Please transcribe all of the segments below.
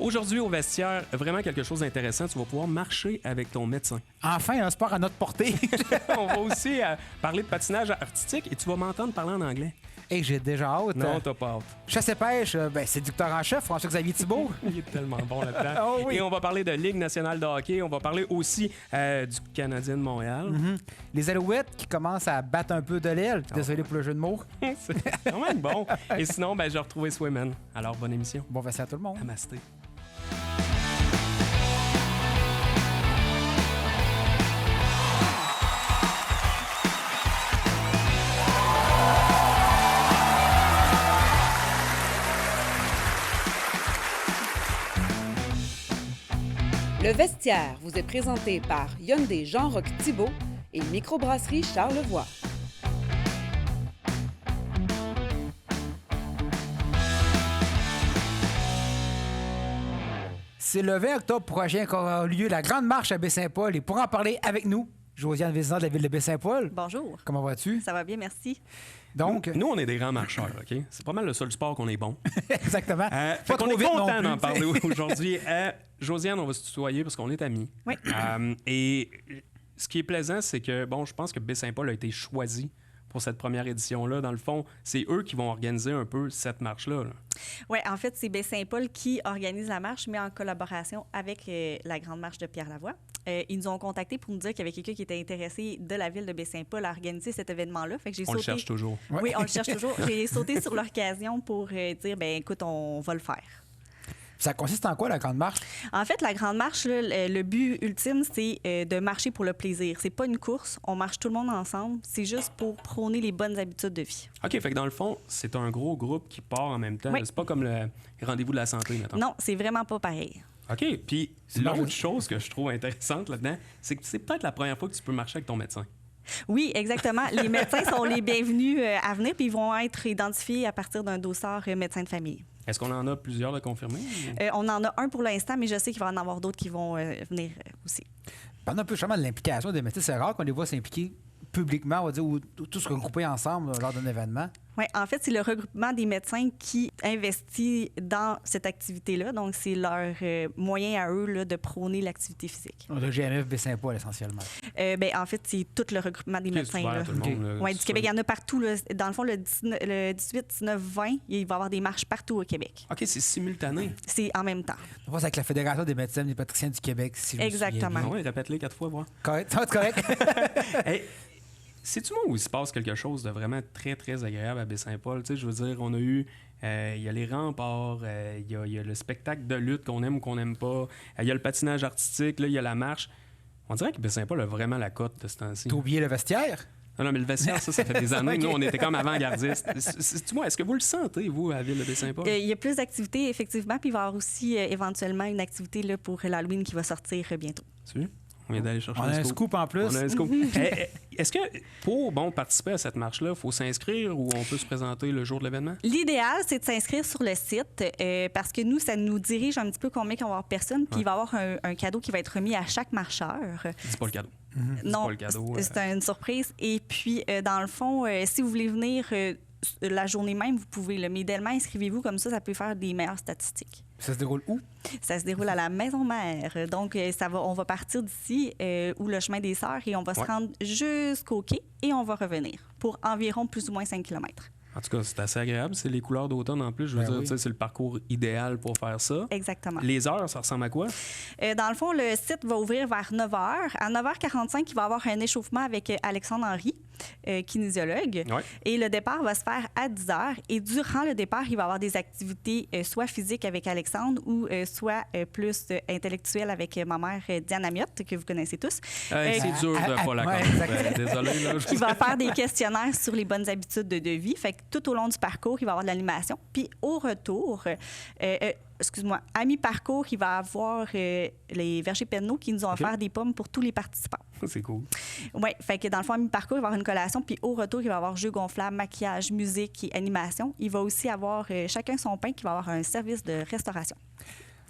Aujourd'hui, au vestiaire, vraiment quelque chose d'intéressant. Tu vas pouvoir marcher avec ton médecin. Enfin, un sport à notre portée. On va aussi parler de patinage artistique et tu vas m'entendre parler en anglais. Et j'ai déjà hâte. Non, t'as pas hâte. Chasse et pêche, séducteur en chef, François-Xavier Thibault. Il est tellement bon là-dedans. Oh oui. Et on va parler de Ligue nationale de hockey. On va parler aussi du Canadien de Montréal. Les Alouettes qui commencent à battre un peu de l'aile. Désolé pour le jeu de mots. C'est quand même bon. Et sinon, j'ai retrouvé Swayman. Alors, bonne émission. Bon vestiaire à tout le monde. Namasté. Le vestiaire vous est présenté par Hyundai Jean-Roch Thibault et Microbrasserie Charlevoix. C'est le 20 octobre prochain qu'aura lieu la Grande Marche à Baie-Saint-Paul. Et pour en parler avec nous, Josiane Vézina de la ville de Baie-Saint-Paul. Bonjour. Comment vas-tu? Ça va bien, merci. Donc, Nous, on est des grands marcheurs, OK? C'est pas mal le seul sport qu'on est bon. exactement. Fait qu'on est content d'en parler aujourd'hui. Josiane, on va se tutoyer parce qu'on est amis. Oui. Et ce qui est plaisant, c'est que, je pense que Baie-Saint-Paul a été choisi pour cette première édition-là. Dans le fond, c'est eux qui vont organiser un peu cette marche-là. Oui, en fait, c'est Baie-Saint-Paul qui organise la marche, mais en collaboration avec la Grande Marche de Pierre-Lavoie. Ils nous ont contactés pour nous dire qu'il y avait quelqu'un qui était intéressé de la ville de Baie-Saint-Paul à organiser cet événement-là. Fait que j'ai On le cherche toujours. Oui, on le cherche toujours. J'ai sauté sur l'occasion pour dire, écoute, on va le faire. Ça consiste en quoi, la Grande Marche? En fait, la Grande Marche, là, le but ultime, c'est de marcher pour le plaisir. C'est pas une course. On marche tout le monde ensemble. C'est juste pour prôner les bonnes habitudes de vie. OK, fait que dans le fond, c'est un gros groupe qui part en même temps. Oui. C'est pas comme le rendez-vous de la santé, mettons. Non, c'est vraiment pas pareil. OK, puis l'autre chose que je trouve intéressante là-dedans, c'est que c'est peut-être la première fois que tu peux marcher avec ton médecin. Oui, exactement. Les médecins sont les bienvenus à venir, puis ils vont être identifiés à partir d'un dossard médecin de famille. Est-ce qu'on en a plusieurs de confirmés? On en a un pour l'instant, mais je sais qu'il va en avoir d'autres qui vont venir aussi. Parlons un peu justement de l'implication des médecins. C'est rare qu'on les voit s'impliquer publiquement, on va dire, ou tous regroupés ensemble lors d'un événement. Oui, en fait, c'est le regroupement des médecins qui investit dans cette activité-là. Donc, c'est leur moyen à eux là, de prôner l'activité physique. Le GMF Baie-Saint-Paul, essentiellement. En fait, c'est tout le regroupement des médecins. Là. Okay. Du Québec, il y en a partout. Là. Dans le fond, le 18, 19, 20, il va y avoir des marches partout au Québec. OK, c'est simultané. C'est en même temps. On va avec la Fédération des médecins et des patriciens du Québec. Si Exactement. Oui, répète-les 4 fois, voir. Correct. Ça va être correct. Hey, sais-tu moi où il se passe quelque chose de vraiment très, très agréable à Baie-Saint-Paul? Tu sais, je veux dire, on a eu... Il y a les remparts, il y a le spectacle de lutte qu'on aime ou qu'on n'aime pas, il y a le patinage artistique, là, il y a la marche. On dirait que Baie-Saint-Paul a vraiment la cote de ce temps-ci. T'as oublié le vestiaire? Non, mais le vestiaire, ça fait des années. Okay. Nous, on était comme avant-gardistes. Dis-moi, est-ce que vous le sentez, vous, à la ville de Baie-Saint-Paul? Il y a plus d'activités, effectivement, puis il va y avoir aussi éventuellement une activité là, pour l'Halloween qui va sortir bientôt. Tu vois? On vient d'aller chercher On a un scoop en plus. On a un scoop. Est-ce que pour participer à cette marche-là, il faut s'inscrire ou on peut se présenter le jour de l'événement? L'idéal, c'est de s'inscrire sur le site parce que nous, ça nous dirige un petit peu combien il va y avoir personne, puis il va y avoir un cadeau qui va être remis à chaque marcheur. Dis pas le cadeau. Non, pas le cadeau, c'est une surprise. Et puis, dans le fond, si vous voulez venir la journée même, vous pouvez. Mais idéalement, inscrivez-vous comme ça peut faire des meilleures statistiques. Ça se déroule où? Ça se déroule à la Maison Mère. Donc, on va partir d'ici, où le chemin des Sœurs, et on va se rendre jusqu'au quai et on va revenir pour environ plus ou moins 5 km. En tout cas, c'est assez agréable. C'est les couleurs d'automne en plus. Je veux dire, c'est le parcours idéal pour faire ça. Exactement. Les heures, ça ressemble à quoi? Dans le fond, le site va ouvrir vers 9 h. À 9h45, il va y avoir un échauffement avec Alexandre Henry, kinésiologue. Ouais. Et le départ va se faire à 10 h. Et durant le départ, il va y avoir des activités soit physiques avec Alexandre ou soit plus intellectuelles avec ma mère Diane Amiotte, que vous connaissez tous. C'est dur de pas la connaître. Désolé. Là, qui va faire des questionnaires sur les bonnes habitudes de vie. Fait que tout au long du parcours, il va y avoir de l'animation. Puis au retour, à mi-parcours, il va y avoir les vergers Penneau qui nous ont offert des pommes pour tous les participants. C'est cool. Oui, fait que dans le fond, à mi-parcours, il va y avoir une collation, puis au retour, il va y avoir jeux gonflables, maquillage, musique et animation. Il va aussi avoir chacun son pain qui va avoir un service de restauration.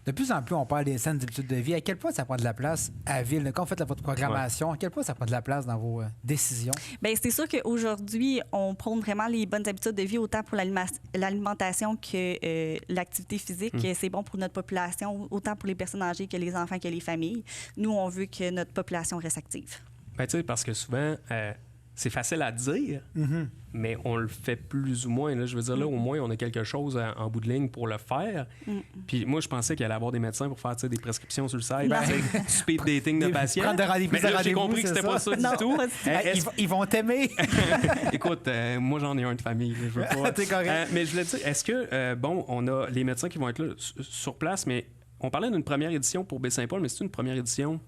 De plus en plus, on parle des saines habitudes de vie. À quel point ça prend de la place à la ville? Quand vous faites votre programmation, à quel point ça prend de la place dans vos décisions? Bien, c'est sûr qu'aujourd'hui, on prône vraiment les bonnes habitudes de vie, autant pour l'alimentation que l'activité physique. C'est bon pour notre population, autant pour les personnes âgées que les enfants, que les familles. Nous, on veut que notre population reste active. Ben, tu sais, parce que souvent, c'est facile à dire, mais on le fait plus ou moins. Là, je veux dire, là, au moins, on a quelque chose en bout de ligne pour le faire. Puis moi, je pensais qu'il allait y avoir des médecins pour faire des prescriptions sur le site, du speed dating de patients. Prendre des rendez-vous, Mais là, j'ai compris que c'était pas ça du tout. Ils vont t'aimer. Écoute, moi, j'en ai un de famille. Je veux pas. T'es correct. Mais je voulais dire, est-ce que, on a les médecins qui vont être là sur place, mais on parlait d'une première édition pour Baie-Saint-Paul, mais c'est une première édition?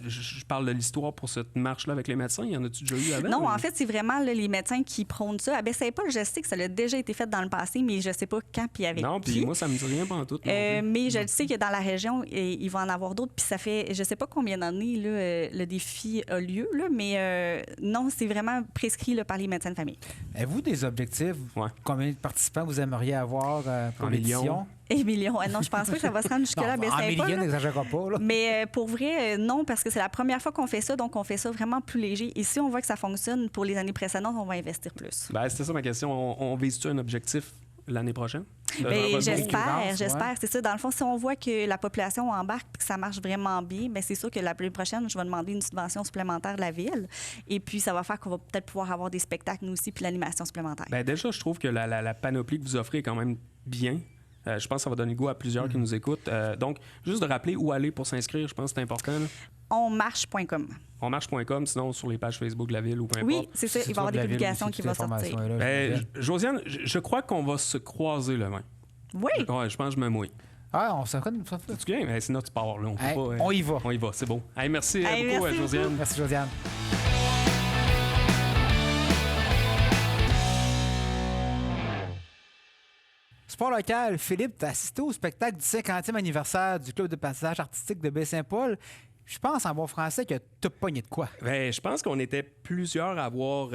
Je parle de l'histoire pour cette marche-là avec les médecins. Y en a-tu déjà eu avant? Non, en fait, c'est vraiment là, les médecins qui prônent ça. À Baie-Saint-Paul, je sais que ça a déjà été fait dans le passé, mais je sais pas quand puis avec Non, puis moi, ça me dit rien pantoute. mais je le sais que dans la région, il va en avoir d'autres. Puis ça fait, je sais pas combien d'années là, le défi a lieu, là, mais non, c'est vraiment prescrit là, par les médecins de famille. Avez-vous des objectifs? Ouais. Combien de participants vous aimeriez avoir pour En l'édition? millions. Et millions. Non, je pense pas que ça va se rendre jusque-là à En Baie-Saint-Paul. millions, là. n'exagérera pas. Là. Mais pour vrai, non, parce que c'est la première fois qu'on fait ça, donc on fait ça vraiment plus léger. Et si on voit que ça fonctionne pour les années précédentes, on va investir plus. Ben, c'était ça ma question. On vise-tu un objectif l'année prochaine? Bien, j'espère. Ouais. C'est ça. Dans le fond, si on voit que la population embarque et que ça marche vraiment bien, bien, c'est sûr que l'année prochaine, je vais demander une subvention supplémentaire de la Ville. Et puis, ça va faire qu'on va peut-être pouvoir avoir des spectacles, nous aussi, puis l'animation supplémentaire. Ben, déjà, je trouve que la panoplie que vous offrez est quand même bien. Je pense que ça va donner le goût à plusieurs qui nous écoutent. Donc, juste de rappeler où aller pour s'inscrire, je pense que c'est important. Là. Onmarche.com. Onmarche.com, sinon sur les pages Facebook de la Ville ou peu importe. Oui, c'est ça. Il va y avoir des publications qui vont sortir. Josiane, je crois qu'on va se croiser le 20. Oui. Ouais, je pense que je me mouille. Ah, on s'en connaît. Tu viens? C'est notre sport, là. On y va. On y va, c'est beau. Hey, merci beaucoup, merci Josiane. beaucoup. Merci, Josiane. Sport local, Philippe, tu as assisté au spectacle du 50e anniversaire du Club de patinage artistique de Baie-Saint-Paul. Je pense en bon français que tu as pogné de quoi. Ben, je pense qu'on était plusieurs à avoir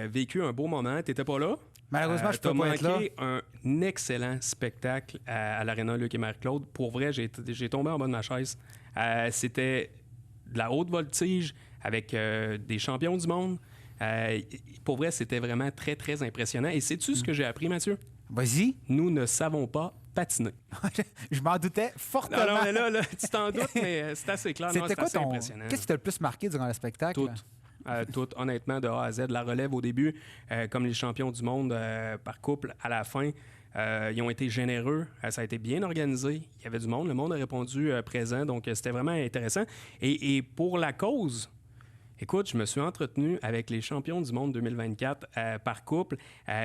vécu un beau moment. Tu n'étais pas là? Malheureusement, je peux t'as pas être là. manqué un excellent spectacle à l'Arena Luc et Marie-Claude. Pour vrai, j'ai tombé en bas de ma chaise. C'était de la haute voltige avec des champions du monde. Pour vrai, c'était vraiment très, très impressionnant. Et sais-tu ce que j'ai appris, Mathieu? Vas-y. Nous ne savons pas patiner. Je m'en doutais fortement. Non, mais là, tu t'en doutes, mais c'est assez clair. C'était quoi assez ton... impressionnant. Qu'est-ce qui t'a le plus marqué durant le spectacle? Tout, honnêtement, de A à Z. La relève au début, comme les champions du monde par couple, à la fin, ils ont été généreux. Ça a été bien organisé. Il y avait du monde. Le monde a répondu présent. Donc, c'était vraiment intéressant. Et pour la cause... Écoute, je me suis entretenu avec les champions du monde 2024 par couple,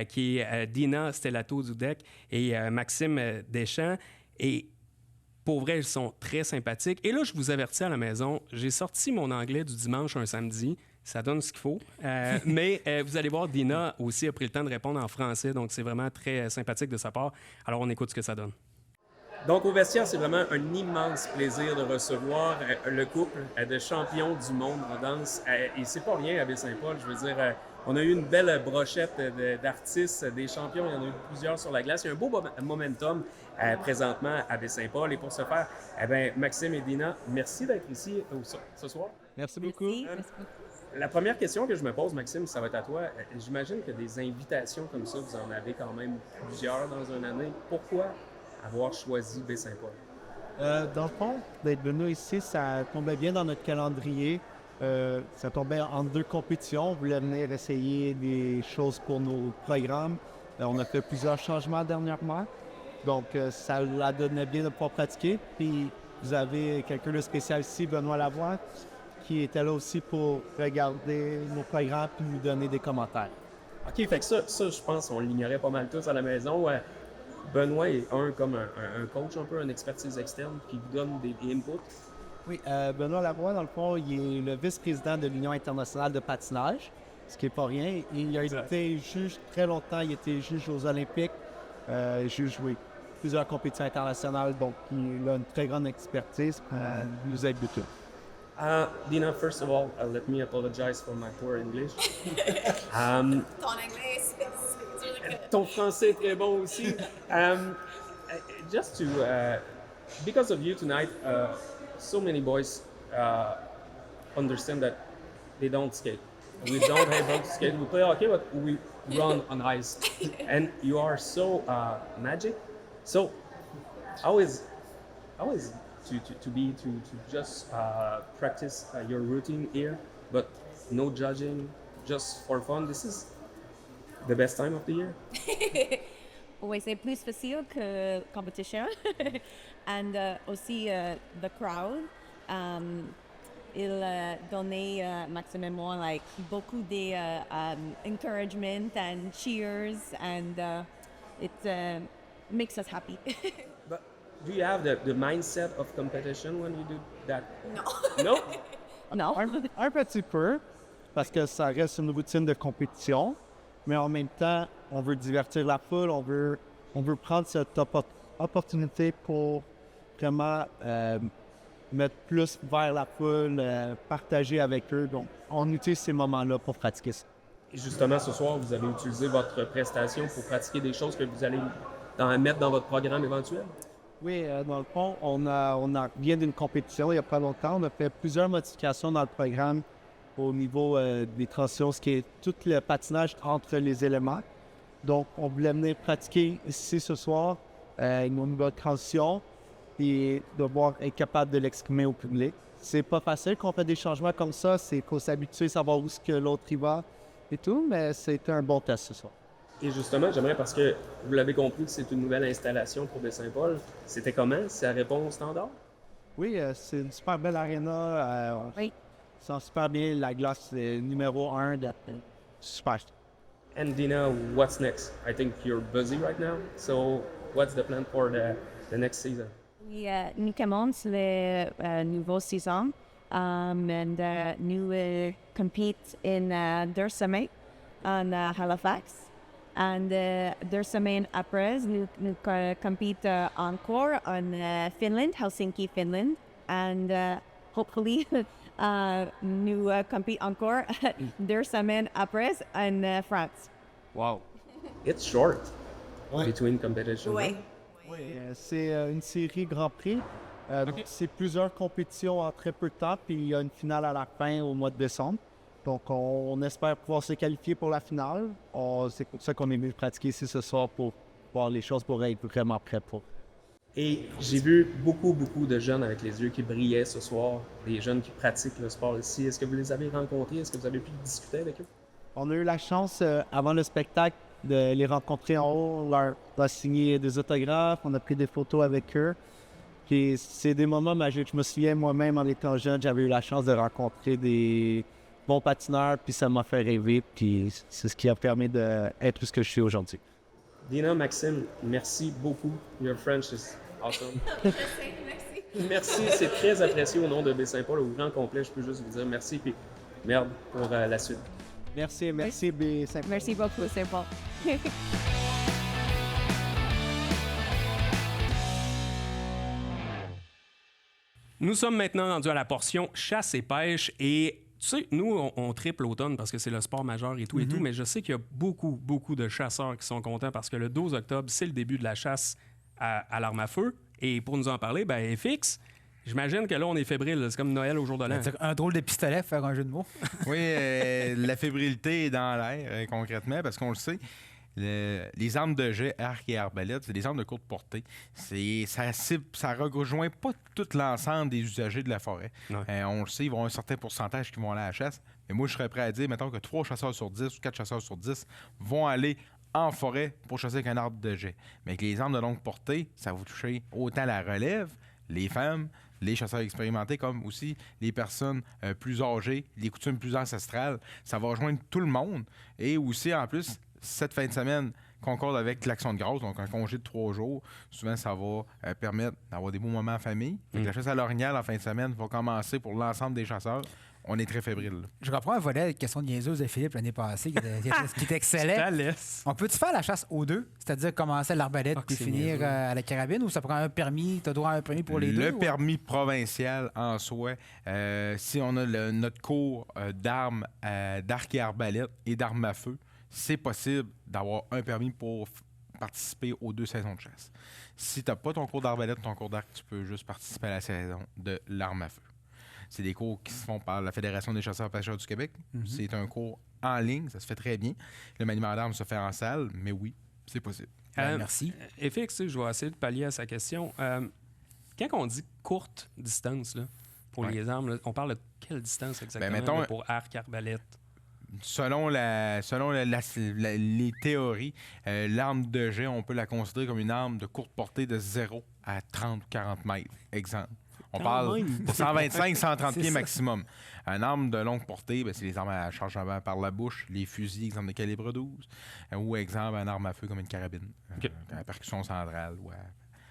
qui est Dina Stellato-Dudek et Maxime Deschamps. Et pour vrai, ils sont très sympathiques. Et là, je vous avertis à la maison, j'ai sorti mon anglais du dimanche un samedi. Ça donne ce qu'il faut. Mais vous allez voir, Dina aussi a pris le temps de répondre en français. Donc, c'est vraiment très sympathique de sa part. Alors, on écoute ce que ça donne. Donc, au vestiaire, c'est vraiment un immense plaisir de recevoir le couple de champions du monde en danse. Et c'est pas rien à Baie-Saint-Paul. Je veux dire, on a eu une belle brochette d'artistes, des champions. Il y en a eu plusieurs sur la glace. Il y a un beau momentum présentement à Baie-Saint-Paul. Et pour ce faire, Maxime et Dina, merci d'être ici ce soir. Merci beaucoup. Merci. La première question que je me pose, Maxime, ça va être à toi. J'imagine que des invitations comme ça, vous en avez quand même plusieurs dans une année. Pourquoi avoir choisi Baie-Saint-Paul? Dans le fond, d'être venu ici, ça tombait bien dans notre calendrier. Ça tombait entre deux compétitions. On voulait venir essayer des choses pour nos programmes. On a fait plusieurs changements dernièrement. Donc, ça la donnait bien de pouvoir pratiquer. Puis, vous avez quelqu'un de spécial ici, Benoît Lavoie, qui était là aussi pour regarder nos programmes puis nous donner des commentaires. OK, fait que ça je pense, on l'ignorait pas mal tous à la maison. Benoît est comme un coach, un peu, une expertise externe qui vous donne des inputs. Oui, Benoît Lavoie, dans le fond, il est le vice-président de l'Union internationale de patinage, ce qui n'est pas rien. Il a été juge très longtemps, il était juge aux Olympiques, juge, oui, plusieurs compétitions internationales, donc il a une très grande expertise pour nous habituer. Dina, first of all, let me apologize for my poor English. Ton anglais, c'est really good. Ton français est très bon aussi. Just to because of you tonight, so many boys understand that they don't skate. We don't able to skate. We play hockey, but we run on ice. And you are so magic. So how is to just practice your routine here, but no judging, just for fun. This is the best time of the year. Oui, c'est plus facile que competition. And aussi, the crowd. Il donnait maximum like beaucoup de encouragement and cheers, and it makes us happy. But do you have the mindset of competition when you do that? No. No? Non? Un petit peu, parce que ça reste une routine de compétition, mais en même temps, on veut divertir la foule, on veut prendre cette opportunité pour vraiment mettre plus vers la foule, partager avec eux. Donc, on utilise ces moments-là pour pratiquer ça. Et justement, ce soir, vous avez utilisé votre prestation pour pratiquer des choses que vous allez mettre dans votre programme éventuel? Oui, dans le fond, on vient d'une compétition il n'y a pas longtemps. On a fait plusieurs modifications dans le programme au niveau des transitions, ce qui est tout le patinage entre les éléments. Donc, on voulait venir pratiquer ici ce soir nos nouvelles transitions et devoir être capable de l'exprimer au public. C'est pas facile qu'on fait des changements comme ça. Il faut s'habituer, savoir où est-ce que l'autre y va et tout, mais c'était un bon test ce soir. Et justement, j'aimerais, parce que vous l'avez compris, que c'est une nouvelle installation pour Baie-Saint-Paul. C'était comment? Ça répond au standard? Oui, c'est une super belle aréna. Oui. Ça sent super bien. La glace, c'est numéro 1. Super. And Dina, what's next? I think you're busy right now. So what's the plan for the next season? Oui, nous commençons la nouvelle saison. And nous compete in 2 semaines en Halifax. And 2 semaines après, nous compete encore en Finland, Helsinki, Finland. And hopefully, nous compete encore 2 semaines après en France. Wow. It's short between competitions. Oui. Oui, c'est une série Grand Prix. Donc, c'est plusieurs compétitions en très peu de temps, puis il y a une finale à la fin au mois de décembre. Donc, on espère pouvoir se qualifier pour la finale. C'est pour ça qu'on est venu pratiquer ici ce soir pour voir les choses pour être vraiment prêt pour. Et j'ai vu beaucoup de jeunes avec les yeux qui brillaient ce soir, des jeunes qui pratiquent le sport ici. Est-ce que vous les avez rencontrés? Est-ce que vous avez pu discuter avec eux? On a eu la chance, avant le spectacle, de les rencontrer en haut, leur signer des autographes, on a pris des photos avec eux. Puis c'est des moments magiques. Je me souviens moi-même, en étant jeune, j'avais eu la chance de rencontrer des bons patineurs, puis ça m'a fait rêver, puis c'est ce qui a permis d'être ce que je suis aujourd'hui. Dina, Maxime, merci beaucoup. Your French is awesome. Merci, c'est très apprécié au nom de Baie-Saint-Paul, au grand complet. Je peux juste vous dire merci, puis merde pour la suite. Merci Baie-Saint-Paul. Merci beaucoup, c'est bon. Nous sommes maintenant rendus à la portion chasse et pêche et tu sais, nous, on triple l'automne parce que c'est le sport majeur et tout, mais je sais qu'il y a beaucoup de chasseurs qui sont contents parce que le 12 octobre, c'est le début de la chasse à l'arme à feu. Et pour nous en parler, FX, j'imagine que là, on est fébrile. C'est comme Noël au jour de l'an. Un drôle de pistolet, faire un jeu de mots. Oui, la fébrilité est dans l'air, concrètement, parce qu'on le sait. Les armes de jet, arc et arbalète, c'est des armes de courte portée. Ça rejoint pas tout l'ensemble des usagers de la forêt. On le sait, ils vont avoir un certain pourcentage qui vont aller à la chasse. Mais moi, je serais prêt à dire, mettons que 3 chasseurs sur 10 ou 4 chasseurs sur 10 vont aller en forêt pour chasser avec un arbre de jet. Mais avec les armes de longue portée, ça va toucher autant la relève, les femmes, les chasseurs expérimentés, comme aussi les personnes plus âgées, les coutumes plus ancestrales. Ça va rejoindre tout le monde. Et aussi, en plus, cette fin de semaine concorde avec l'Action de grâce, donc un congé de 3 jours. Souvent, ça va permettre d'avoir des beaux moments en famille. La chasse à l'orignal en fin de semaine va commencer pour l'ensemble des chasseurs. On est très fébrile. Je reprends un volet de question de niaiseuse de Philippe l'année passée qui était excellent. On peut-tu faire la chasse aux deux? C'est-à-dire commencer à l'arbalète puis finir à la carabine, ou ça prend un permis? Tu as droit à un permis pour les deux? Le permis provincial en soi, si on a notre cours d'armes, d'arc et arbalète et d'armes à feu, c'est possible d'avoir un permis pour participer aux 2 saisons de chasse. Si tu n'as pas ton cours d'arbalète, ton cours d'arc, tu peux juste participer à la saison de l'arme à feu. C'est des cours qui se font par la Fédération des chasseurs-pêcheurs du Québec. C'est un cours en ligne, ça se fait très bien. Le maniement d'armes se fait en salle, mais oui, c'est possible. Merci. FX, je vais essayer de pallier à sa question. Quand on dit courte distance là, pour les armes, là, on parle de quelle distance exactement mettons, là, pour arc, arbalète? Selon les théories, l'arme de jet, on peut la considérer comme une arme de courte portée de 0 à 30 ou 40 mètres. Exemple. On parle de 125-130 pieds maximum. Une arme de longue portée, c'est les armes à chargement par la bouche, les fusils, exemple de calibre 12, ou exemple, une arme à feu comme une carabine, à percussion centrale ou à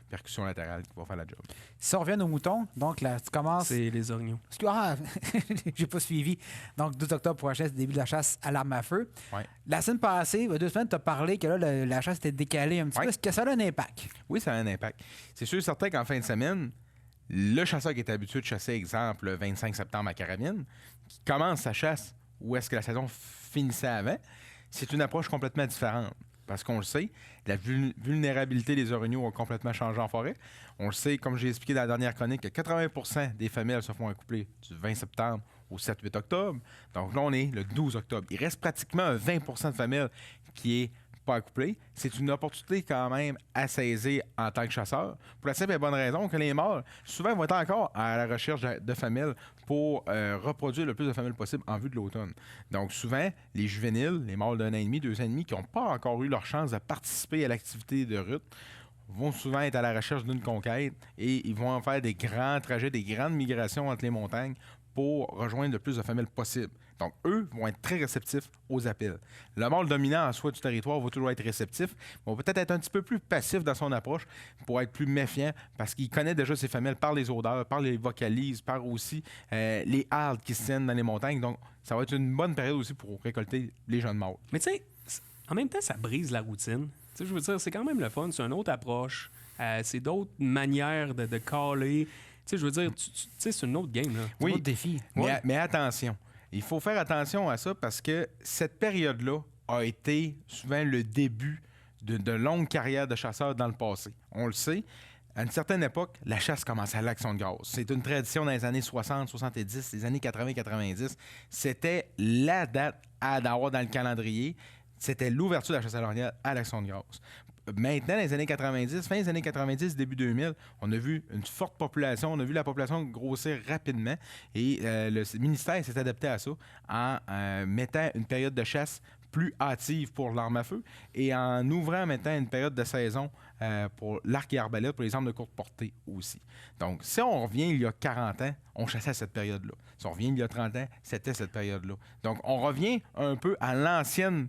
percussion latérale qui va faire la job. Si on revient aux moutons, donc là, tu commences... C'est les orignaux. Ah, j'ai pas suivi. Donc, 12 octobre prochain, c'est le début de la chasse à l'arme à feu. Ouais. La semaine passée, il y a 2 semaines, tu as parlé que là, la chasse était décalée un petit peu. Est-ce que ça a un impact? Oui, ça a un impact. C'est sûr et certain qu'en fin de semaine, le chasseur qui est habitué de chasser, exemple, le 25 septembre à carabine, qui commence sa chasse où est-ce que la saison finissait avant, c'est une approche complètement différente. Parce qu'on le sait, la vulnérabilité des orignaux a complètement changé en forêt. On le sait, comme j'ai expliqué dans la dernière chronique, que 80% des femelles se font accoupler du 20 septembre au 7-8 octobre. Donc là, on est le 12 octobre. Il reste pratiquement 20% de femelles qui est pas accouplées. C'est une opportunité quand même à saisir en tant que chasseur. Pour la simple et bonne raison que les mâles, souvent, vont être encore à la recherche de femelles pour reproduire le plus de femelles possible en vue de l'automne. Donc souvent, les juvéniles, les mâles d'1 an et demi, 2 ans et demi, qui n'ont pas encore eu leur chance de participer à l'activité de rut, vont souvent être à la recherche d'une conquête et ils vont en faire des grands trajets, des grandes migrations entre les montagnes pour rejoindre le plus de femelles possible. Donc, eux vont être très réceptifs aux appels. Le mâle dominant en soi du territoire va toujours être réceptif, mais va peut-être être un petit peu plus passif dans son approche pour être plus méfiant parce qu'il connaît déjà ses femelles par les odeurs, par les vocalises, par aussi les hardes qui se tiennent dans les montagnes. Donc, ça va être une bonne période aussi pour récolter les jeunes mâles. Mais tu sais, en même temps, ça brise la routine. Tu sais, je veux dire, c'est quand même le fun. C'est une autre approche. C'est d'autres manières de caler. Tu sais, je veux dire, tu sais, c'est une autre game. Là. Oui, un autre défi. Mais attention. Il faut faire attention à ça parce que cette période-là a été souvent le début de longues carrières de chasseurs dans le passé. On le sait. À une certaine époque, la chasse commençait à l'Action de grâce. C'est une tradition dans les années 60, 70, les années 80, 90. C'était la date à avoir dans le calendrier. C'était l'ouverture de la chasse à l'orignal à l'Action de grâce. Maintenant, dans les années 90, fin des années 90, début 2000, on a vu une forte population, on a vu la population grossir rapidement et le ministère s'est adapté à ça en mettant une période de chasse plus hâtive pour l'arme à feu et en ouvrant maintenant une période de saison pour l'arc et arbalète, pour les armes de courte portée aussi. Donc, si on revient il y a 40 ans, on chassait à cette période-là. Si on revient il y a 30 ans, c'était cette période-là. Donc, on revient un peu à l'ancienne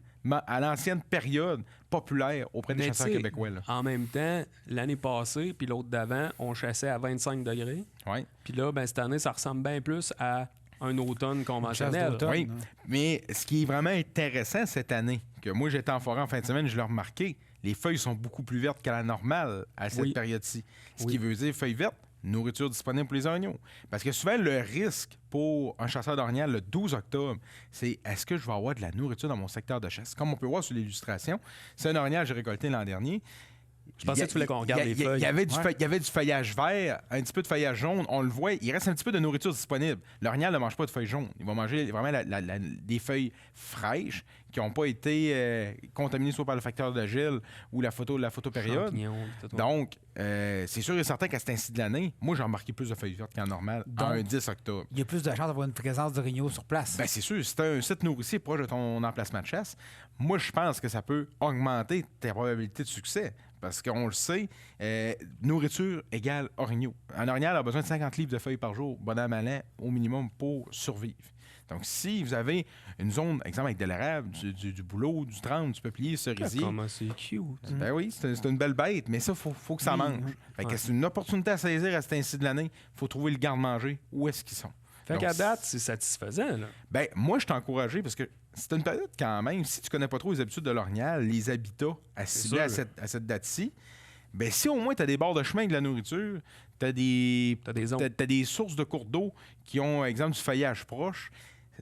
période populaire auprès des chasseurs québécois. Là. En même temps, l'année passée, puis l'autre d'avant, on chassait à 25 degrés. Ouais. Puis là, cette année, ça ressemble bien plus à un automne conventionnel. Oui, mais ce qui est vraiment intéressant cette année, que moi j'étais en forêt en fin de semaine, je l'ai remarqué, les feuilles sont beaucoup plus vertes qu'à la normale à cette période-ci. Ce qui veut dire feuilles vertes, nourriture disponible pour les orignaux. Parce que souvent, le risque pour un chasseur d'orignal le 12 octobre, c'est est-ce que je vais avoir de la nourriture dans mon secteur de chasse? Comme on peut voir sur l'illustration, c'est un orignal que j'ai récolté l'an dernier. Je pensais que tu voulais qu'on regarde les feuilles. Il y avait du feuillage vert, un petit peu de feuillage jaune. On le voit, il reste un petit peu de nourriture disponible. L'orignal ne mange pas de feuilles jaunes. Il va manger vraiment des feuilles fraîches qui n'ont pas été contaminées soit par le facteur de gel ou la photopériode. Donc, c'est sûr et certain qu'à cet ainsi de l'année, moi, j'ai remarqué plus de feuilles vertes qu'en normal un 10 octobre. Il y a plus de chances d'avoir une présence d'orignaux sur place. Bien, c'est sûr. Si tu as un site nourricier proche de ton emplacement de chasse, moi, je pense que ça peut augmenter tes probabilités de succès. Parce qu'on le sait, nourriture égale orignaux. Un orignal a besoin de 50 livres de feuilles par jour, bon an, mal an, au minimum, pour survivre. Donc, si vous avez une zone, exemple, avec de l'érable, du bouleau, du trempe, du peuplier, cerisier... Comment c'est cute. Ben oui, c'est une belle bête, mais ça, faut que ça mange. Fait que c'est une opportunité à saisir à cet ainsi de l'année. Il faut trouver le garde-manger. Où est-ce qu'ils sont? Fait qu'à date, c'est satisfaisant, là. Ben, moi, je suis encouragé parce que c'est une période quand même, si tu connais pas trop les habitudes de l'orignal, les habitats à cibler à cette date-ci, ben si au moins tu as des bords de chemin avec de la nourriture, tu as des sources de cours d'eau qui ont, exemple, du feuillage proche,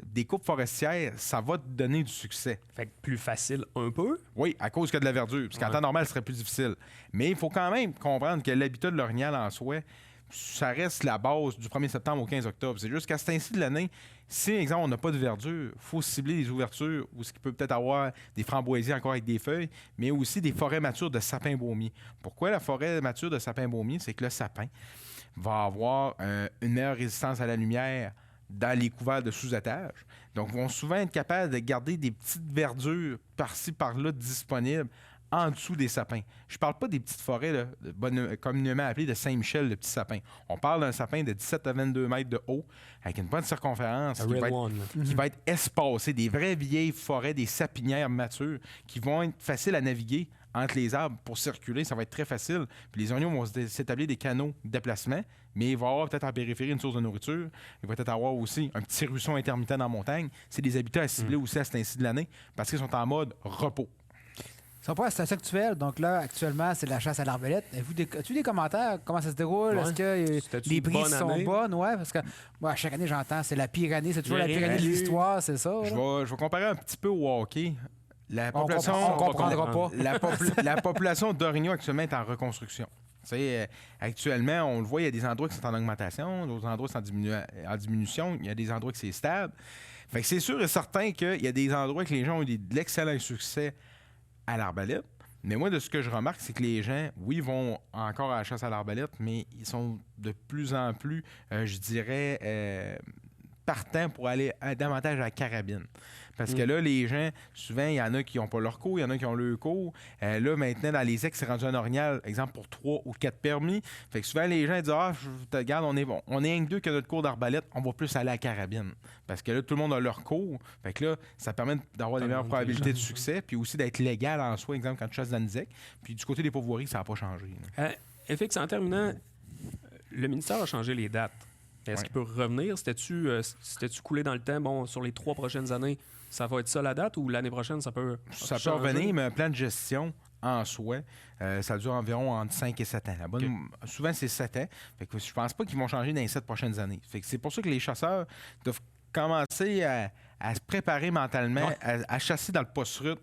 des coupes forestières, ça va te donner du succès. Fait que plus facile un peu. Oui, à cause que de la verdure. Parce qu'en temps normal, ce serait plus difficile. Mais il faut quand même comprendre que l'habitat de l'orignal en soi, ça reste la base du 1er septembre au 15 octobre. C'est juste qu'à cet ainsi de l'année, si, exemple, on n'a pas de verdure, il faut cibler les ouvertures où ce qui peut peut-être avoir des framboisiers encore avec des feuilles, mais aussi des forêts matures de sapins baumiers. Pourquoi la forêt mature de sapins baumiers? C'est que le sapin va avoir une meilleure résistance à la lumière dans les couverts de sous-étage. Donc, vont souvent être capables de garder des petites verdures par-ci, par-là disponibles en dessous des sapins. Je parle pas des petites forêts là, communément appelées de Saint-Michel, le petit sapin. On parle d'un sapin de 17 à 22 mètres de haut, avec une bonne circonférence, qui va être espacé, des vraies vieilles forêts, des sapinières matures, qui vont être faciles à naviguer entre les arbres pour circuler. Ça va être très facile. Puis les oignons vont s'établir des canaux de déplacement, mais il va y avoir peut-être en périphérie une source de nourriture. Il va peut-être avoir aussi un petit ruisseau intermittent dans la montagne. C'est des habitats à cibler aussi à cet ainsi de l'année, parce qu'ils sont en mode repos. Si on passe à la situation actuelle, donc là, actuellement, c'est la chasse à l'arbalète. As-tu des commentaires? Comment ça se déroule? Est-ce que les prix sont bonnes? Ouais, parce que chaque année, j'entends, c'est la pire année. C'est toujours la pire année de l'histoire, c'est ça? Je vais comparer un petit peu au hockey. La population, on comprendra pas. La population d'orignaux actuellement est en reconstruction. Actuellement, on le voit, il y a des endroits qui sont en augmentation, d'autres endroits qui sont en diminution, il y a des endroits qui c'est stable. Fait que c'est sûr et certain qu'il y a des endroits que les gens ont eu de l'excellent succès à l'arbalète. Mais moi, de ce que je remarque, c'est que les gens, oui, vont encore à la chasse à l'arbalète, mais ils sont de plus en plus, je dirais, partants pour aller davantage à la carabine. Parce que là, les gens, souvent, il y en a qui n'ont pas leur cours, il y en a qui ont leur cours. Là, maintenant, dans les ex, c'est rendu un orignal, exemple, pour 3 ou 4 permis. Fait que souvent, les gens disent « Ah, regarde, on est bon. On est un que deux qui a notre cours d'arbalète, on va plus aller à la carabine. » Parce que là, tout le monde a leur cours. Fait que là, ça permet d'avoir des meilleures probabilités de succès, puis aussi d'être légal en soi, exemple, quand tu chasses dans l'ISEC. Puis du côté des pourvoiries, ça n'a pas changé. FX, en terminant, le ministère a changé les dates. Est-ce qu'il peut revenir? C'était-tu coulé dans le temps? Bon, sur les 3 prochaines années, ça va être ça la date ou l'année prochaine, ça peut revenir, mais un plan de gestion en soi, ça dure environ entre 5 et 7 ans. Souvent, c'est 7 ans. Fait que je pense pas qu'ils vont changer dans les 7 prochaines années. Fait que c'est pour ça que les chasseurs doivent commencer à se préparer mentalement, à chasser dans le post-rut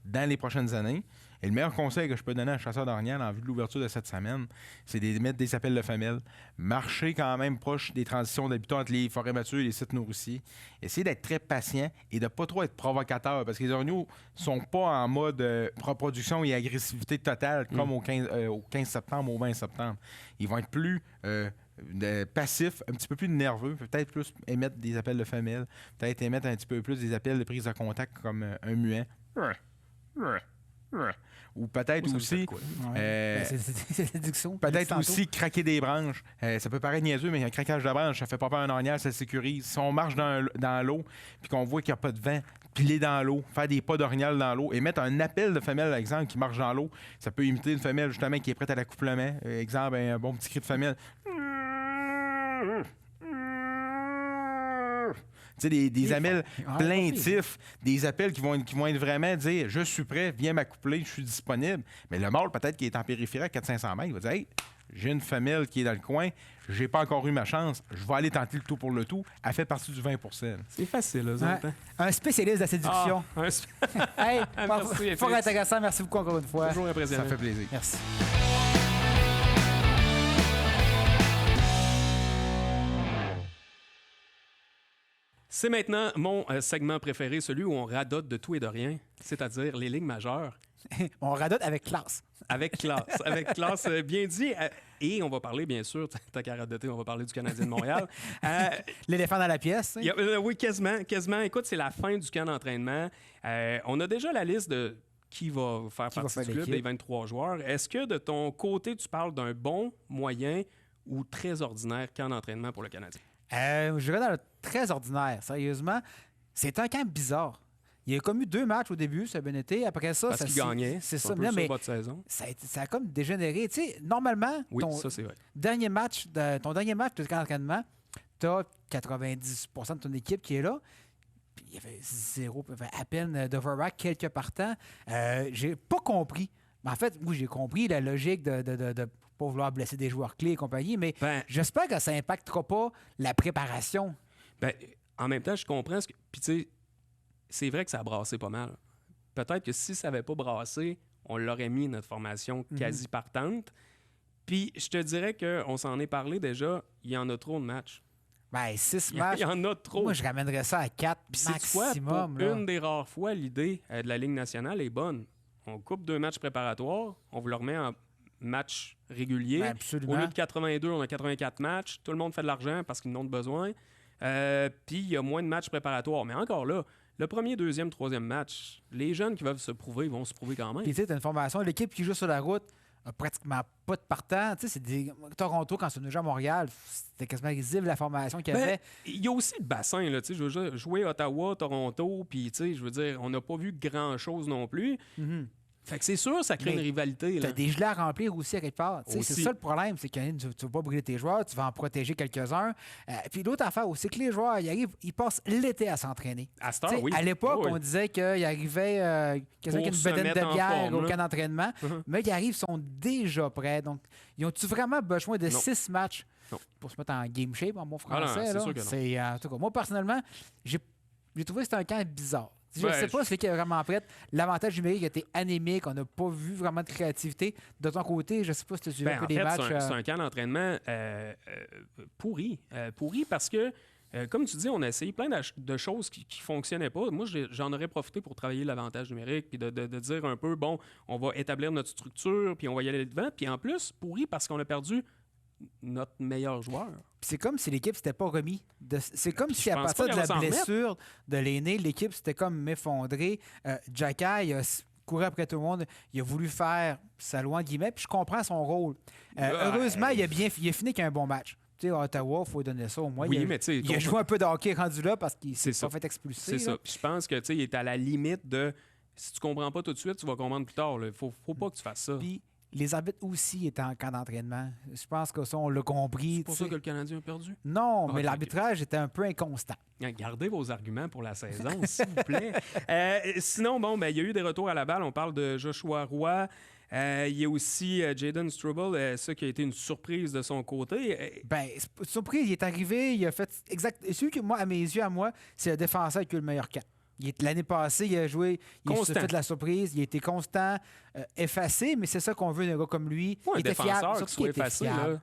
dans les prochaines années. Et le meilleur conseil que je peux donner à un chasseur d'orignal en vue de l'ouverture de cette semaine, c'est de mettre des appels de femelles, marcher quand même proche des transitions d'habitants entre les forêts matures et les sites nourriciers, essayer d'être très patient et de ne pas trop être provocateur, parce que les orignaux ne sont pas en mode reproduction et agressivité totale comme au 15 septembre ou au 20 septembre. Ils vont être plus passifs, un petit peu plus nerveux, peut-être plus émettre des appels de femelles, peut-être émettre un petit peu plus des appels de prise de contact comme un muet. Ou peut-être aussi peut-être aussi craquer des branches. Ça peut paraître niaiseux, mais un craquage de branche, ça fait pas peur à un orignal, ça le sécurise. Si on marche dans l'eau puis qu'on voit qu'il n'y a pas de vent, piler dans l'eau, faire des pas d'orignal dans l'eau et mettre un appel de femelle, par exemple, qui marche dans l'eau, ça peut imiter une femelle justement qui est prête à l'accouplement. Exemple, un bon petit cri de femelle. Tu sais, des appels plaintifs, des appels qui vont être vraiment dire « Je suis prêt, viens m'accoupler, je suis disponible ». Mais le mâle, peut-être qu'il est en périphérie à 400-500 mètres, il va dire « Hey, j'ai une femelle qui est dans le coin, j'ai pas encore eu ma chance, je vais aller tenter le tout pour le tout. » Elle fait partie du 20 %. C'est facile, eux autres. Un spécialiste de la séduction. Hey, merci, fort intéressant. Merci beaucoup encore une fois. Toujours impressionnant. Ça fait plaisir. Merci. C'est maintenant mon segment préféré, celui où on radote de tout et de rien, c'est-à-dire les ligues majeures. On radote avec classe. Avec classe. Avec classe, bien dit. Et on va parler, bien sûr, t'as qu'à radoter, on va parler du Canadien de Montréal. L'éléphant dans la pièce. Oui, quasiment. Écoute, c'est la fin du camp d'entraînement. On a déjà la liste de qui va faire partie du club, les 23 joueurs. Est-ce que de ton côté, tu parles d'un bon, moyen ou très ordinaire camp d'entraînement pour le Canadien? Je vais dans le très ordinaire, sérieusement. C'est un camp bizarre. Il y a comme eu 2 matchs au début, ça a bien été. Après ça, parce qu'il gagnait. C'est ça. Mais votre saison. Ça a comme dégénéré. Tu sais, normalement, ça, c'est vrai. ton dernier match de camp d'entraînement, tu as 90% de ton équipe qui est là. Puis il y avait à peine d'overrack, quelques partants. J'ai pas compris. Mais en fait, oui, j'ai compris la logique de pas vouloir blesser des joueurs clés et compagnie, mais j'espère que ça n'impactera pas la préparation. en même temps, je comprends ce que. Puis, tu sais, c'est vrai que ça a brassé pas mal. Peut-être que si ça n'avait pas brassé, on l'aurait mis notre formation quasi partante. Puis, je te dirais qu'on s'en est parlé déjà, il y en a trop de matchs. Ben, 6 Il matchs. y en a trop. Moi, je ramènerais ça à 4 Puis, c'est quoi? maximum. Pour là. une des rares fois, l'idée de la Ligue nationale est bonne. On coupe 2 matchs préparatoires, on vous le remet en match régulier. Ben, absolument. Au lieu de 82, on a 84 matchs. Tout le monde fait de l'argent parce qu'ils en ont besoin. Puis, il y a moins de matchs préparatoires. Mais encore là, le premier, deuxième, troisième match, les jeunes qui veulent se prouver vont se prouver quand même. Puis, tu sais, t'as une formation. L'équipe qui joue sur la route a pratiquement pas de partant. Tu sais, c'est des. Toronto, quand c'est venu jouer à Montréal, c'était quasiment risible la formation qu'il y avait. Il y a aussi le bassin, là, tu sais, je veux dire, jouer Ottawa, Toronto, puis, tu sais, je veux dire, on n'a pas vu grand-chose non plus. Fait que c'est sûr, ça crée Mais une rivalité. T'as Là. des gelées à remplir aussi à quelque part. Tu sais, c'est Aussi. ça le problème, c'est que tu ne vas pas brûler tes joueurs, tu vas en protéger quelques-uns. Puis l'autre affaire aussi, c'est que les joueurs, ils arrivent, ils passent l'été à s'entraîner. À cette heure, Tu sais, oui. À l'époque, Oui. on disait qu'il arrivait quelqu'un Pour qui a se une bedaine mettre de en bière forme, au là. camp d'entraînement, Mhm. mais ils arrivent, sont déjà prêts. Donc, ils ont-tu vraiment besoin de Non. 6 matchs Non. pour se mettre en game shape, en bon Ah non, français? c'est là? sûr que non. C'est, en tout cas, moi, personnellement, j'ai trouvé que c'était un camp bizarre. Je ne Ouais, sais pas si l'équipe est vraiment prête. L'avantage numérique a été anémique. On n'a pas vu vraiment de créativité. De ton côté, je ne sais pas si tu as suivi Ben, un peu en des fait, matchs. c'est un camp d'entraînement pourri. Pourri parce que, comme tu dis, on a essayé plein de choses qui ne fonctionnaient pas. Moi, j'en aurais profité pour travailler l'avantage numérique puis de dire un peu, bon, on va établir notre structure puis on va y aller devant. Puis en plus, pourri parce qu'on a perdu notre meilleur joueur. Puis c'est comme si l'équipe s'était pas remis. C'est comme Puis si je à pense partir pas de qu'elle la va s'en remettre. blessure de l'aîné, l'équipe s'était comme effondrée. Jacka, il a couru après tout le monde. Il a voulu faire sa loi en guillemets. Puis je comprends son rôle. Heureusement, il a fini avec un bon match. Tu sais, à Ottawa, il faut donner ça au moins. Oui, mais tu sais, il a joué un peu de hockey rendu là parce qu'il s'est C'est pas ça. fait expulser. C'est ça. là. Puis je pense que, tu sais, il est à la limite de... Si tu comprends pas tout de suite, tu vas comprendre plus tard. Il faut pas que tu fasses ça. Puis les arbitres aussi étaient en camp d'entraînement. Je pense que ça, on l'a compris. C'est pour tu ça sais. que le Canadien a perdu. Non, Ah, mais ok, l'arbitrage était un peu inconstant. Gardez vos arguments pour la saison, s'il vous plaît. Sinon, bon, ben, il y a eu des retours à la balle. On parle de Joshua Roy. Il y a aussi Jayden Struble, ça qui a été une surprise de son côté. Ben, surpris, il est arrivé, il a fait exact. Celui que moi, à mes yeux, c'est le défenseur qui a eu le meilleur camp. L'année passée, il a joué, il Constant. s'est fait de la surprise, il a été constant, effacé, mais c'est ça qu'on veut d'un gars comme lui. Ouais, un il était défenseur fiable, qui surtout soit qu'il était effacé, fiable. là.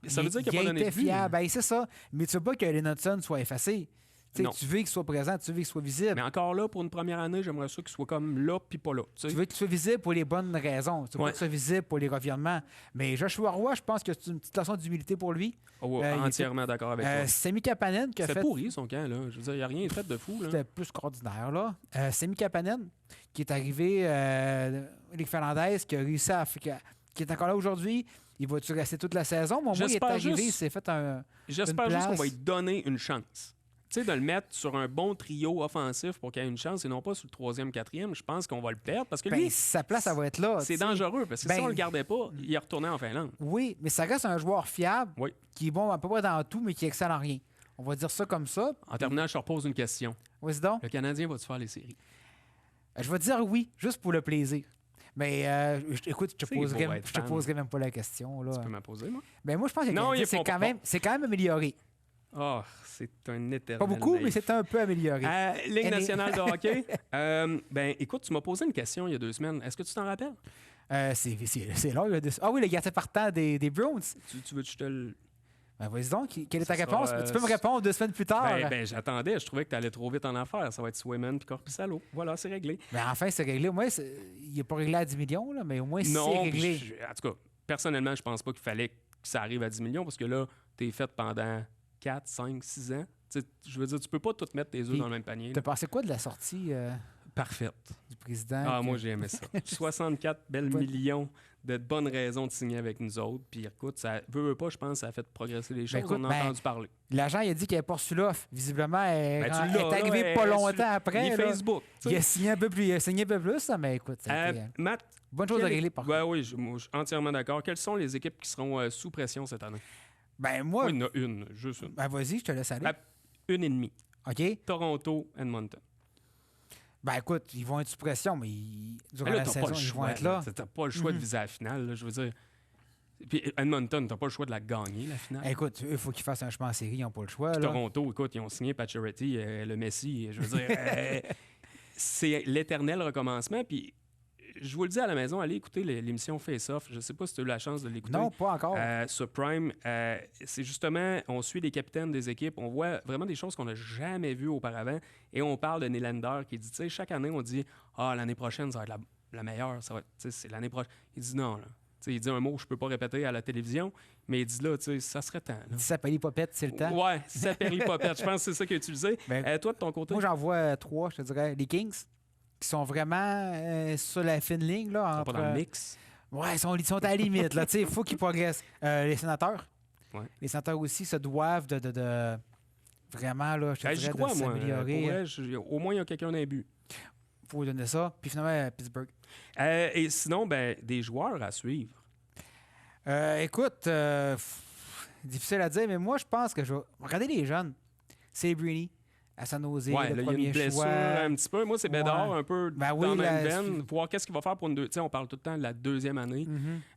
Ça veut dire qu'il n'a pas donné était de but. fiable, ben, c'est ça. Mais tu veux pas que Lennon soit effacé. Tu sais, Non. tu veux qu'il soit présent, tu veux qu'il soit visible. Mais encore là, pour une première année, j'aimerais ça qu'il soit comme là puis pas là. Tu sais. Tu veux qu'il soit visible pour les bonnes raisons. Tu veux Ouais. pas qu'il soit visible pour les revirements. Mais Joshua Roy, je pense que c'est une petite leçon d'humilité pour lui. Oh, il entièrement d'accord avec toi. Semi Kapanen qui a C'est fait... pourri son camp, là. Je veux dire, il n'y a rien fait de fou, là. C'était plus qu'ordinaire, là. Semi Kapanen, qui est arrivé, Ligue finlandaise, qui a réussi à... qui est encore là aujourd'hui. Il va-tu rester toute la saison? Moi, il est J'espère arrivé, il juste- s'est fait un... J'espère une juste qu'on place. va lui donner une chance. Tu sais, de le mettre sur un bon trio offensif pour qu'il ait une chance et non pas sur le troisième, quatrième. Je pense qu'on va le perdre parce que Ben, lui, sa place, ça va être là. c'est tu sais. dangereux parce que si Ben- on le gardait pas, il est retourné en Finlande. Oui, mais ça reste un joueur fiable, Oui. qui est bon à peu près dans tout, mais qui excelle en rien. On va dire ça comme ça. En terminant, je te repose une question. Vas-y donc. Le Canadien va-tu faire les séries? Je vais dire oui, juste pour le plaisir. Mais écoute, je C'est te beau être poserai fan. poserai même pas la question. Là. Tu peux m'imposer, moi? Ben, moi, je pense que le Non, Canadien, ils font pas. c'est quand même amélioré. Ah, c'est un éternel Pas beaucoup, naïf. mais c'est un peu amélioré. Ligue Any- nationale de hockey. Ben, écoute, tu m'as posé une question il y a 2 semaines. Est-ce que tu t'en rappelles? C'est long. Ah oui, le gardien partant des Bruins. Tu veux que je te le... Ben, vas-y donc, quelle est ta Ça réponse? sera, Tu peux me répondre 2 semaines plus tard. Ben, j'attendais. Je trouvais que tu allais trop vite en affaires. Ça va être Swayman puis Corpissalo. Voilà, c'est réglé. Mais enfin, c'est réglé. Au moins, il n'est pas réglé à 10 millions, là, mais au moins, c'est Non, réglé. puis en tout cas, personnellement, je pense pas qu'il fallait que ça arrive à 10 millions parce que là, t'es fait pendant 4, 5, 6 ans. Tu sais, je veux dire, tu peux pas tout mettre tes œufs Puis, dans le même panier. T'as pensé quoi de la sortie Parfaite. du président? Ah, moi, j'ai aimé ça. 64 belles Ouais. millions de bonnes raisons de signer avec nous autres. Puis écoute, ça veut pas, je pense, ça a fait progresser les choses. écoute, On a ben, entendu parler. L'agent, il a dit qu'il n'avait pas reçu l'offre. Visiblement, elle Ben, tu est l'as, là, arrivé pas longtemps après. Il est là. Facebook. tu sais. Il a signé un peu plus, ça, mais écoute, ça a été, Matt, bonne chose à régler par contre. oui, je suis entièrement d'accord. Quelles sont les équipes qui seront sous pression cette année? Ben, moi, Oui, il y en a une, juste une. ben, vas-y, je te laisse aller. Une et demie. OK? Toronto, Edmonton. Ben, écoute, ils vont être sous pression, mais durant Mais là, la t'as saison, pas le ils vont choix. être là. T'as pas le choix de Mhm. viser à la finale. Là, je veux dire, Puis Edmonton, t'as pas le choix de la gagner, la finale. Écoute, il faut qu'ils fassent un chemin en série, ils n'ont pas le choix. Puis Là. Toronto, écoute, ils ont signé Pacioretty, le Messi. Je veux dire, c'est l'éternel recommencement. Puis je vous le dis à la maison, allez écouter l'émission Face-Off. Je sais pas si tu as eu la chance de l'écouter. Non, pas encore. Sur Prime, c'est justement, on suit les capitaines des équipes, on voit vraiment des choses qu'on n'a jamais vues auparavant. Et on parle de Nylander qui dit, tu sais, chaque année, on dit, l'année prochaine, ça va être la meilleure. Ça va, c'est l'année prochaine. Il dit non, là. T'sais, il dit un mot que je peux pas répéter à la télévision, mais il dit là, ça serait temps. Là. Si ça paye popette, c'est le temps. Ouais, si ça paye popette. Je pense que c'est ça qu'il a utilisé. Toi, de ton côté? Moi, j'en vois 3, je te dirais. Les Kings, qui sont vraiment sur la fine ligne. Là, ils sont entre, pas dans le mix. Ouais, ils sont à la limite. Il faut qu'ils progressent. Les sénateurs. Ouais. Les sénateurs aussi se doivent de vraiment, là, je te dirais, crois, de s'améliorer. Moi, au moins, il y a quelqu'un d'un but. Il faut lui donner ça. Puis finalement, Pittsburgh. Et sinon, des joueurs à suivre. Écoute, difficile à dire, mais moi, je pense que je vais regarder les jeunes. C'est Brini à San Jose, Ouais, le là, il y a premier une blessure choix. un petit peu. Moi, c'est Bédard, un peu dans la même veine. Voir qu'est-ce qu'il va faire pour une deuxième. Tu sais, on parle tout le temps de la deuxième année.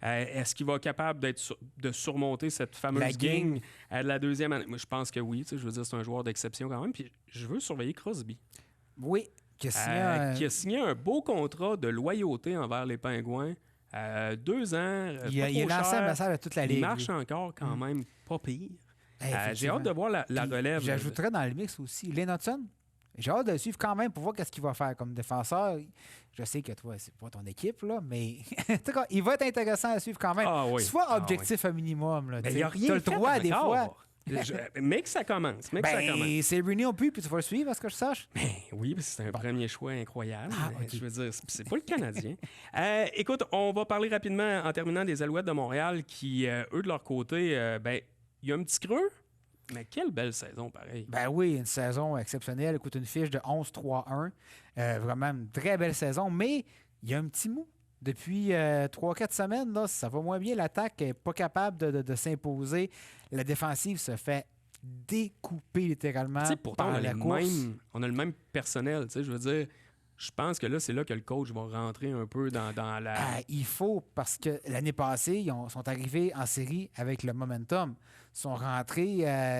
Est-ce qu'il va être capable de surmonter cette fameuse gang de la deuxième année? Moi, je pense que oui. Je veux dire, c'est un joueur d'exception quand même. Puis je veux surveiller Crosby. Oui, qui a signé un beau contrat de loyauté envers les Pingouins. 2 ans. Il a lancé un message à toute la Ligue. Il marche encore quand même pas pire. J'ai hâte de voir la relève. J'ajouterais dans le mix aussi Lane Hudson. J'ai hâte de le suivre quand même pour voir qu'est-ce qu'il va faire comme défenseur. Je sais que toi, c'est pas ton équipe, là, mais en tout cas, il va être intéressant à suivre quand même. Soit objectif un minimum. Il n'y a rien. Tu as le droit des fois. Mais que ça commence. C'est Rooney non plus, puis tu vas le suivre, à ce que je sache. Oui, parce que c'est un premier choix incroyable. Okay. Je veux dire, c'est pas le Canadien. Écoute, on va parler rapidement, en terminant, des Alouettes de Montréal qui, eux, de leur côté, il y a un petit creux, mais quelle belle saison, pareil. Oui, une saison exceptionnelle. Écoute, une fiche de 11-3-1. Vraiment une très belle saison, mais il y a un petit mou. Depuis 3-4 semaines, là, ça va moins bien. L'attaque n'est pas capable de s'imposer. La défensive se fait découper littéralement pourtant, par la course. On a le même personnel. Je veux dire, je pense que là, c'est là que le coach va rentrer un peu dans la... il faut, parce que l'année passée, ils sont arrivés en série avec le momentum. Ils sont rentrés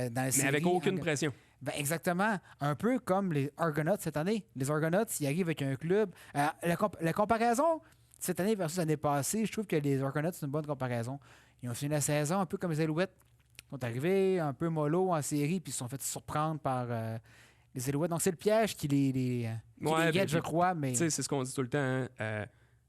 dans la série... Mais avec aucune pression. Exactement. Un peu comme les Argonauts cette année. Les Argonauts, ils arrivent avec un club... la comparaison... Cette année versus l'année passée, je trouve que les Argonauts, c'est une bonne comparaison. Ils ont fini la saison un peu comme les Alouettes. Ils sont arrivés un peu mollo en série, puis ils se sont fait surprendre par les Alouettes. Donc, c'est le piège qui les guette, je crois. Mais... C'est ce qu'on dit tout le temps.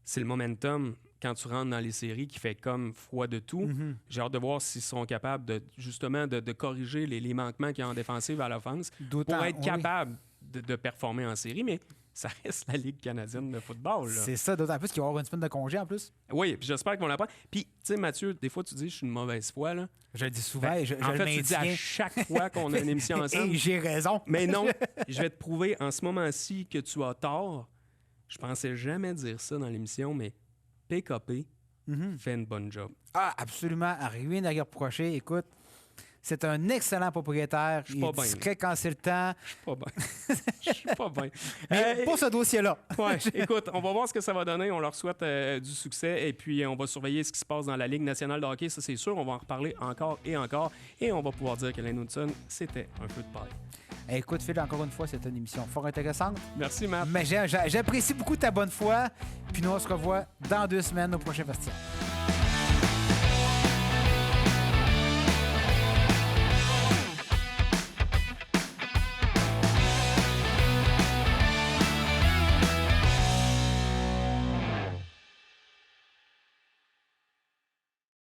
C'est le momentum, quand tu rentres dans les séries, qui fait comme foi de tout. J'ai hâte de voir s'ils seront capables de corriger les manquements qu'il y a en défensive à l'offense pour être capables de performer en série. Mais ça reste la Ligue canadienne de football. C'est ça, d'autant plus qu'il va y avoir une semaine de congé en plus. Oui, puis j'espère qu'ils vont l'apprendre. Puis, tu sais, Mathieu, des fois, tu dis je suis une mauvaise foi. Là. Je le dis souvent. En fait, tu dis à chaque fois qu'on a une émission ensemble. Et j'ai raison. Mais non, je vais te prouver en ce moment-ci que tu as tort. Je pensais jamais dire ça dans l'émission, mais PKP fait une bonne job. Ah, absolument. Rien à reprocher. Écoute, c'est un excellent propriétaire. Il est discret quand c'est le temps. Je suis pas bien. Je suis pas bien. Mais pour ce dossier-là. Ouais, écoute, on va voir ce que ça va donner. On leur souhaite du succès et puis on va surveiller ce qui se passe dans la Ligue nationale de hockey. Ça, c'est sûr. On va en reparler encore et encore. Et on va pouvoir dire que Lane Hudson, c'était un peu de paille. Écoute, Phil, encore une fois, c'est une émission fort intéressante. Merci, Matt. Mais j'apprécie beaucoup ta bonne foi. Puis nous, on se revoit dans 2 semaines au prochain festival.